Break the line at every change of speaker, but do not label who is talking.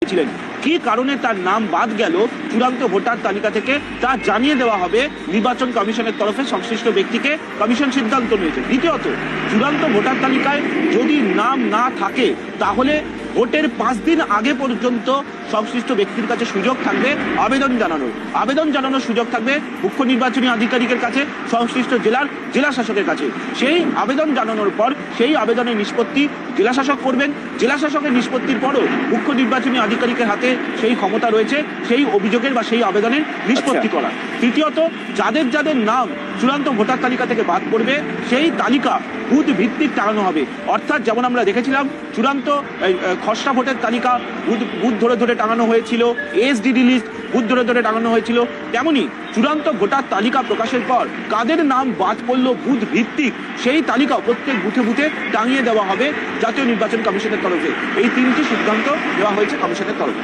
ছিলেন, কি কারণে তার নাম বাদ গেল চূড়ান্ত ভোটার তালিকা থেকে তা জানিয়ে দেওয়া হবে নির্বাচন কমিশনের তরফে সংশ্লিষ্ট ব্যক্তিকে। কমিশন সিদ্ধান্ত নিয়েছে। দ্বিতীয়ত, চূড়ান্ত ভোটার তালিকায় যদি নাম না থাকে তাহলে ভোটের 5 দিন আগে পর্যন্ত সংশ্লিষ্ট ব্যক্তির কাছে সুযোগ থাকবে আবেদন জানানোর সুযোগ থাকবে মুখ্য নির্বাচনী আধিকারিকের কাছে, সংশ্লিষ্ট জেলা শাসকের কাছে। সেই আবেদন জানানোর পর সেই আবেদনের নিষ্পত্তি জেলা শাসক করবেন। জেলা শাসকের নিষ্পত্তির পরও মুখ্য নির্বাচনী আধিকারিকের হাতে সেই ক্ষমতা রয়েছে সেই অভিযোগের বা সেই আবেদনের নিষ্পত্তি করা। তৃতীয়ত, যাদের নাম চূড়ান্ত ভোটার তালিকা থেকে বাদ পড়বে সেই তালিকা বুথ ভিত্তিক টাঙানো হবে। অর্থাৎ যেমন আমরা দেখেছিলাম চূড়ান্ত খসড়া ভোটের তালিকা বুথ ধরে টাঙানো হয়েছিল, এসডিডি লিস্ট বুথ ধরে টাঙানো হয়েছিল, তেমনি চূড়ান্ত ভোটার তালিকা প্রকাশের পর কাদের নাম বাদ পড়লো বুথ ভিত্তিক সেই তালিকা প্রত্যেক বুথে টাঙিয়ে দেওয়া হবে জাতীয় নির্বাচন কমিশনের তরফে। এই 3টি সিদ্ধান্ত দেওয়া হয়েছে কমিশনের তরফে।